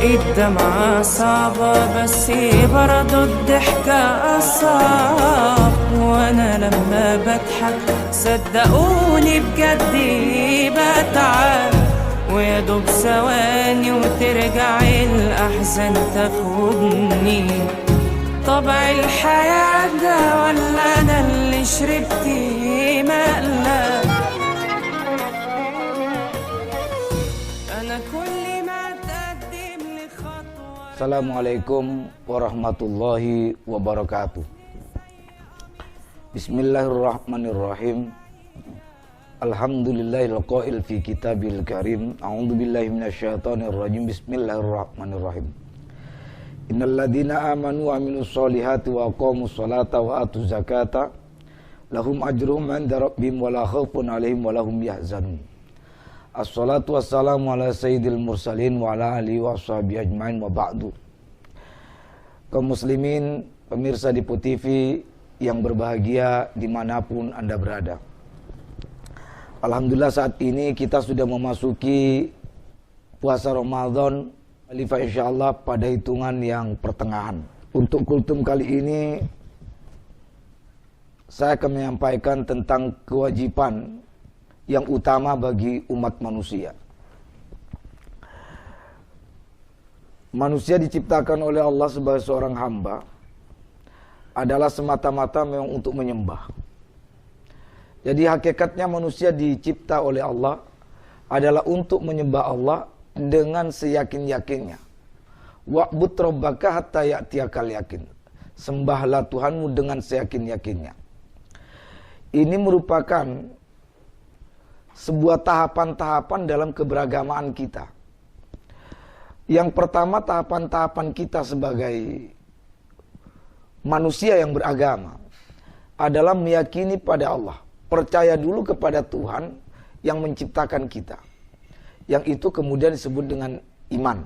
الدمعة صعبة بس برضو الضحكة أصعب. وأنا لما بضحك صدقوني بجد بتعب، ويا دوب ثواني وترجع الأحزان تاخدني. طبع الحياة ده ولا أنا اللي شربت مقلب؟ أنا كل ما تقدم لي خطوة. Assalamualaikum warahmatullahi wabarakatuh. Bismillahirrahmanirrahim. Alhamdulillahil qail fi kitabil karim. A'udzu billahi minasyaitonir rajim. Bismillahirrahmanirrahim. Innal ladzina amanu wa amilus solihati wa aqamus sholata wa atuz zakata lahum ajruhum 'inda rabbihim wa la khaufun 'alaihim wa lahum yahzanun. Assalatu wassalamu ala sayyidil mursalin wa ala alihi wa ashabihi ajmain wa ba'du. Kaum muslimin, pemirsa Dipo TV yang berbahagia dimanapun Anda berada. Alhamdulillah saat ini kita sudah memasuki puasa Ramadan, insyaallah pada hitungan yang pertengahan. Untuk kultum kali ini saya akan menyampaikan tentang kewajiban yang utama bagi umat manusia. Manusia diciptakan oleh Allah sebagai seorang hamba adalah semata-mata memang untuk menyembah. Jadi hakikatnya manusia dicipta oleh Allah adalah untuk menyembah Allah dengan seyakin-yakinnya. Wa'bud rabbaka hatta ya'tiyakal yakin. Sembahlah Tuhanmu dengan seyakin-yakinnya. Ini merupakan sebuah tahapan-tahapan dalam keberagamaan kita. Yang pertama, tahapan-tahapan kita sebagai manusia yang beragama adalah meyakini pada Allah. Percaya dulu kepada Tuhan yang menciptakan kita. Yang itu kemudian disebut dengan iman.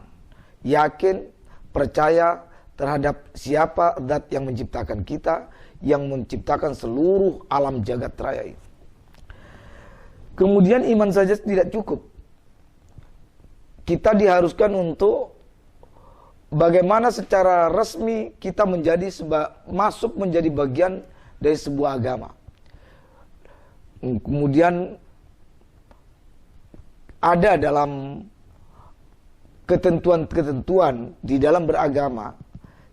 Yakin, percaya terhadap siapa zat yang menciptakan kita, yang menciptakan seluruh alam jagat raya ini. Kemudian iman saja tidak cukup. Kita diharuskan untuk bagaimana secara resmi kita masuk menjadi bagian dari sebuah agama. Kemudian ada dalam ketentuan-ketentuan di dalam beragama,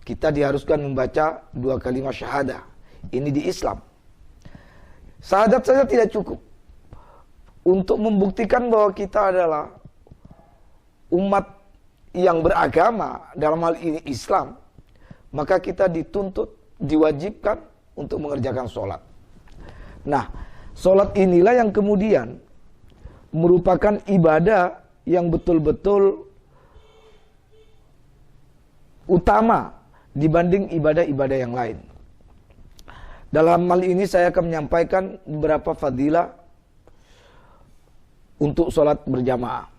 kita diharuskan membaca 2 kalimat syahadah. Ini di Islam. Syahadat saja tidak cukup. Untuk membuktikan bahwa kita adalah umat yang beragama, dalam hal ini Islam, maka kita dituntut, diwajibkan untuk mengerjakan sholat. Nah, sholat inilah yang kemudian merupakan ibadah yang betul-betul utama dibanding ibadah-ibadah yang lain. Dalam hal ini saya akan menyampaikan beberapa fadilah untuk sholat berjamaah.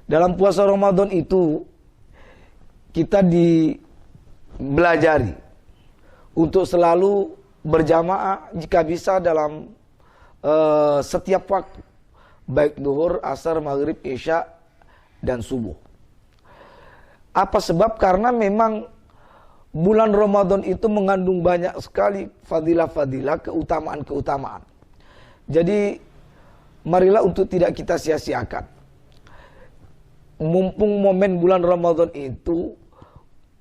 Dalam puasa Ramadan itu kita dibelajari untuk selalu berjamaah jika bisa dalam setiap waktu, baik duhur, asar, maghrib, isya, dan subuh. Apa sebab? Karena memang bulan Ramadan itu mengandung banyak sekali fadilah-fadilah, keutamaan-keutamaan. Jadi marilah untuk tidak kita sia-siakan. Mumpung momen bulan Ramadan itu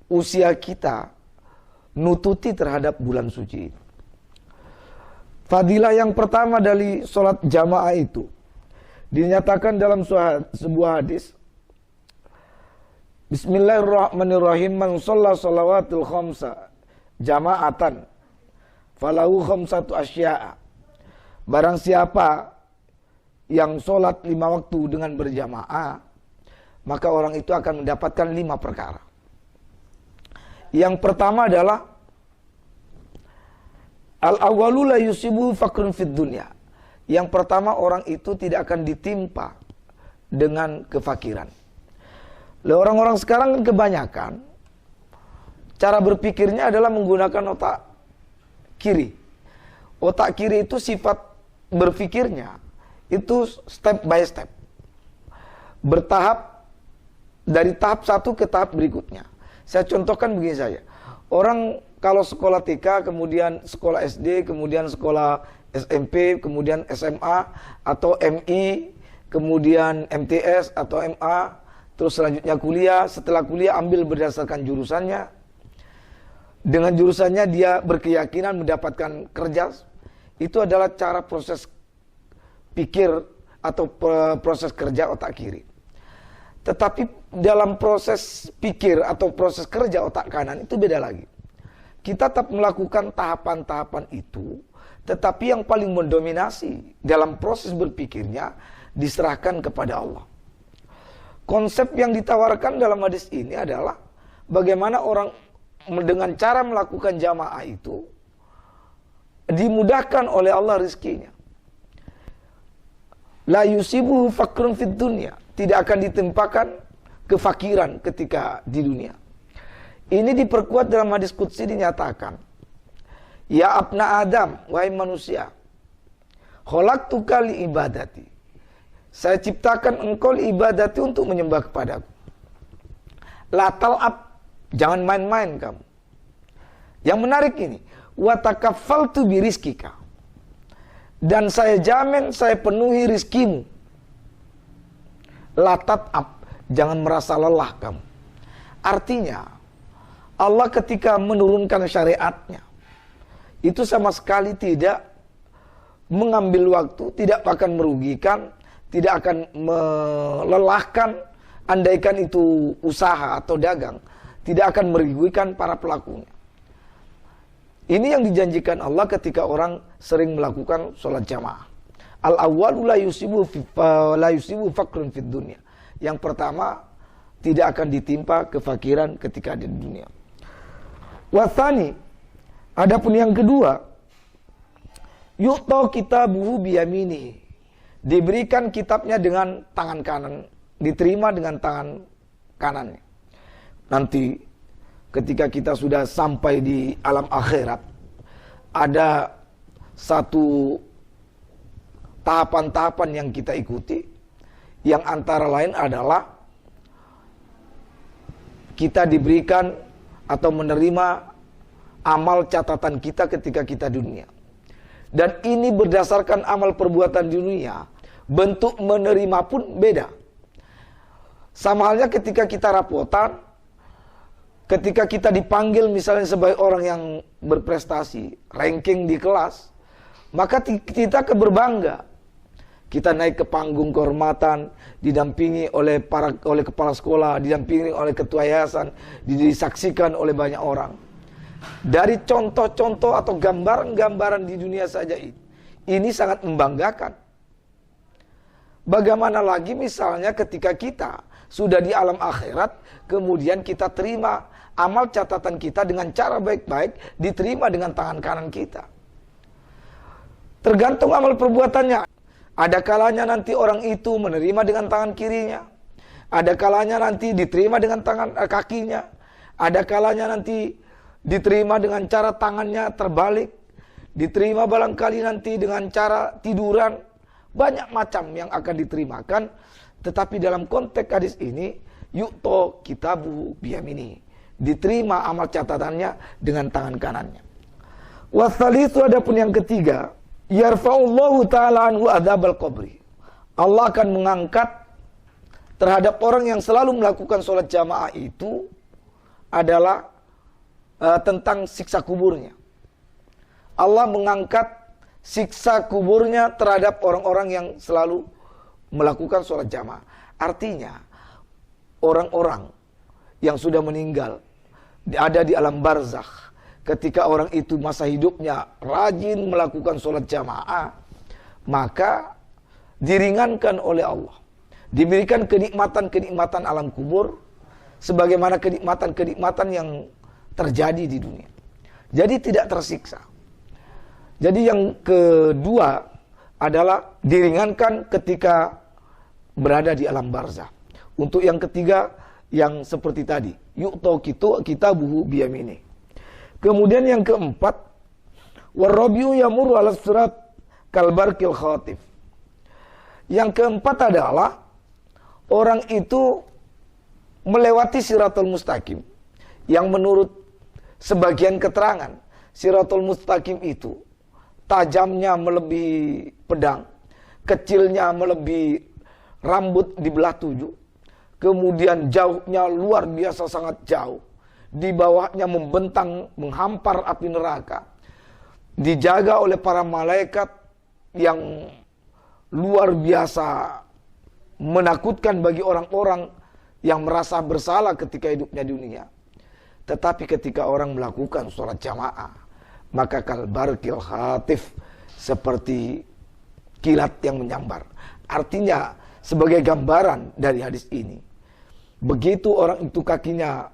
usia kita nututi terhadap bulan suci. Fadilah yang pertama dari sholat jamaah itu dinyatakan dalam sebuah hadis. Bismillahirrahmanirrahim. Man shalla shalawatul khamsa jama'atan falahu khamsatu asya'a. Barang siapa yang sholat 5 waktu dengan berjamaah, maka orang itu akan mendapatkan 5 perkara. Yang pertama adalah al-awwalu la yusibu fakrun fid dunya. Yang pertama, orang itu tidak akan ditimpa dengan kefakiran. Orang-orang sekarang kan kebanyakan cara berpikirnya adalah menggunakan otak kiri. Otak kiri itu sifat berpikirnya itu step by step, bertahap dari tahap satu ke tahap berikutnya. Saya contohkan begini saja. Orang kalau sekolah TK, kemudian sekolah SD, kemudian sekolah SMP, kemudian SMA atau MI, kemudian MTS atau MA, terus selanjutnya kuliah. Setelah kuliah ambil berdasarkan jurusannya. Dengan jurusannya dia berkeyakinan mendapatkan kerja. Itu adalah cara proses pikir atau proses kerja otak kiri. Tetapi dalam proses pikir atau proses kerja otak kanan itu beda lagi. Kita tetap melakukan tahapan-tahapan itu, tetapi yang paling mendominasi dalam proses berpikirnya diserahkan kepada Allah. Konsep yang ditawarkan dalam hadis ini adalah bagaimana orang dengan cara melakukan jamaah itu dimudahkan oleh Allah rizkinya. La yusibuhu fakrun fid dunya, tidak akan ditimpakan kefakiran ketika di dunia. Ini diperkuat dalam hadis qudsi, dinyatakan, ya abna Adam, wahai manusia, khalaqtuka li ibadati. Saya ciptakan engkau li ibadati, untuk menyembah kepadaku. La tal'ab, jangan main-main kamu. Yang menarik ini, wa takaffaltu bi rizkika, dan saya jamin, saya penuhi rizkimu. La tat'ab, jangan merasa lelah kamu. Artinya, Allah ketika menurunkan syariatnya, itu sama sekali tidak mengambil waktu, tidak akan merugikan, tidak akan melelahkan, andaikan itu usaha atau dagang, tidak akan merugikan para pelakunya. Ini yang dijanjikan Allah ketika orang sering melakukan sholat jamaah. Al-awwalu la yusibu fakrun fid dunya. Yang pertama, tidak akan ditimpa kefakiran ketika di dunia. Wathani, adapun yang kedua, yu'ta kitabuhu biyaminihi, diberikan kitabnya dengan tangan kanan, diterima dengan tangan kanannya. Nanti ketika kita sudah sampai di alam akhirat, ada satu tahapan-tahapan yang kita ikuti, yang antara lain adalah kita diberikan atau menerima amal catatan kita ketika kita di dunia. Dan ini berdasarkan amal perbuatan di dunia, bentuk menerima pun beda. Sama halnya ketika kita rapotan, ketika kita dipanggil misalnya sebagai orang yang berprestasi, ranking di kelas, maka kita berbangga. Kita naik ke panggung kehormatan, didampingi oleh kepala sekolah, didampingi oleh ketua yayasan, disaksikan oleh banyak orang. Dari contoh-contoh atau gambaran-gambaran di dunia saja ini sangat membanggakan. Bagaimana lagi misalnya ketika kita sudah di alam akhirat, kemudian kita terima amal catatan kita dengan cara baik-baik, diterima dengan tangan kanan kita. Tergantung amal perbuatannya. Ada kalanya nanti orang itu menerima dengan tangan kirinya. Ada kalanya nanti diterima dengan tangan kakinya. Ada kalanya nanti diterima dengan cara tangannya terbalik. Diterima barangkali nanti dengan cara tiduran. Banyak macam yang akan diterimakan. Tetapi dalam konteks hadis ini, yu'ta kitabuhu biyaminihi, diterima amal catatannya dengan tangan kanannya. Watsalitsu, adapun yang ketiga, yarfa'ullahu ta'ala anhu adzabal qabri. Allah akan mengangkat terhadap orang yang selalu melakukan sholat jamaah itu adalah tentang siksa kuburnya. Allah mengangkat siksa kuburnya terhadap orang-orang yang selalu melakukan sholat jamaah. Artinya orang-orang yang sudah meninggal ada di alam barzakh, ketika orang itu masa hidupnya rajin melakukan sholat jamaah, maka diringankan oleh Allah, diberikan kenikmatan-kenikmatan alam kubur sebagaimana kenikmatan-kenikmatan yang terjadi di dunia. Jadi tidak tersiksa. Jadi yang kedua adalah diringankan ketika berada di alam barzakh. Untuk yang ketiga yang seperti tadi, yu'ta kitabuhu biyaminihi. Kemudian yang keempat, warabiu yamurru 'ala sirat kalbarqil khatif. Yang keempat adalah orang itu melewati Siratul Mustaqim, yang menurut sebagian keterangan, Siratul Mustaqim itu tajamnya melebihi pedang, kecilnya melebihi rambut di belah 7, kemudian jauhnya luar biasa sangat jauh, di bawahnya membentang menghampar api neraka, dijaga oleh para malaikat yang luar biasa menakutkan bagi orang-orang yang merasa bersalah ketika hidupnya di dunia. Tetapi ketika orang melakukan sholat jamaah, maka kalbarqil khatif, seperti kilat yang menyambar. Artinya sebagai gambaran dari hadis ini, begitu orang itu kakinya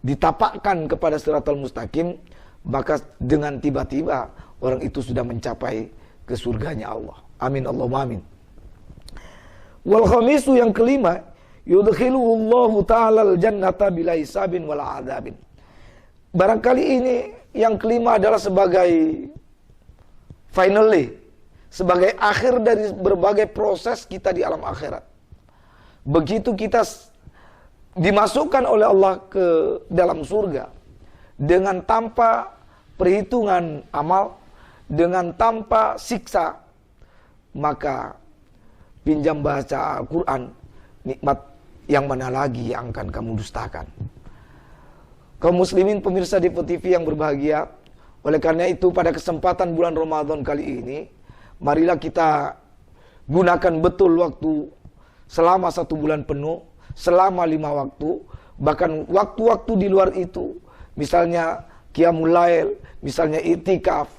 ditapakkan kepada Siratal Mustaqim, maka dengan tiba-tiba orang itu sudah mencapai ke surganya Allah. Amin Allahumma amin. Wal khamisu, yang kelima, yudkhiluhullahu ta'ala al-jannata bila hisabin wala adabin. Barangkali ini yang kelima adalah sebagai finally, sebagai akhir dari berbagai proses kita di alam akhirat. Begitu kita dimasukkan oleh Allah ke dalam surga dengan tanpa perhitungan amal, dengan tanpa siksa, maka pinjam baca Al-Quran, nikmat yang mana lagi yang akan kamu dustakan? Kaum muslimin pemirsa di TV yang berbahagia, oleh karena itu pada kesempatan bulan Ramadan kali ini, marilah kita gunakan betul waktu selama 1 bulan penuh, selama 5 waktu, bahkan waktu-waktu di luar itu, misalnya qiyamul lail, misalnya i'tikaf,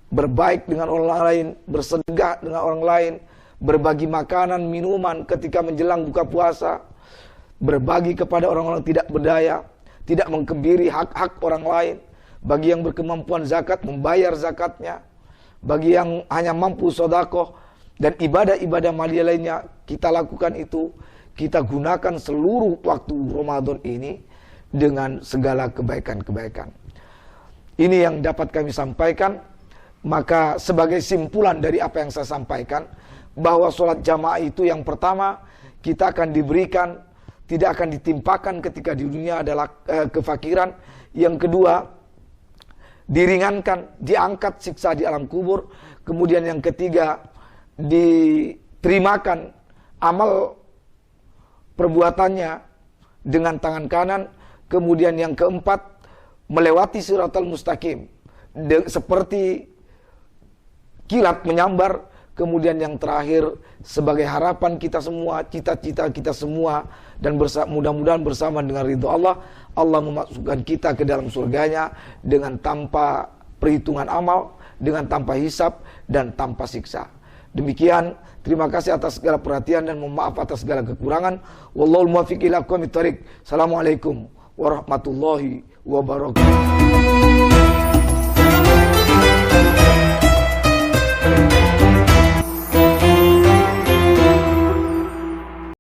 berbaik dengan orang lain, bersedekah dengan orang lain, berbagi makanan, minuman ketika menjelang buka puasa, berbagi kepada orang-orang tidak berdaya, tidak mengkebiri hak-hak orang lain, bagi yang berkemampuan zakat, membayar zakatnya, bagi yang hanya mampu sedekah, dan ibadah-ibadah malia lainnya, kita lakukan itu, kita gunakan seluruh waktu Ramadan ini dengan segala kebaikan-kebaikan. Ini yang dapat kami sampaikan. Maka sebagai simpulan dari apa yang saya sampaikan, bahwa sholat jamaah itu yang pertama, kita akan diberikan, tidak akan ditimpakan ketika di dunia adalah kefakiran. Yang kedua, diringankan, diangkat siksa di alam kubur. Kemudian yang ketiga, diterimakan amal perbuatannya dengan tangan kanan. Kemudian yang keempat, melewati Siratal Mustaqim seperti kilat menyambar. Kemudian yang terakhir, sebagai harapan kita semua, cita-cita kita semua, dan mudah-mudahan bersama dengan ridho Allah, Allah memasukkan kita ke dalam surganya dengan tanpa perhitungan amal, dengan tanpa hisab dan tanpa siksa. Demikian, terima kasih atas segala perhatian dan mohon maaf atas segala kekurangan. Wallahul muwaffiq ila aqwamit thoriq. Assalamualaikum warahmatullahi wabarakatuh.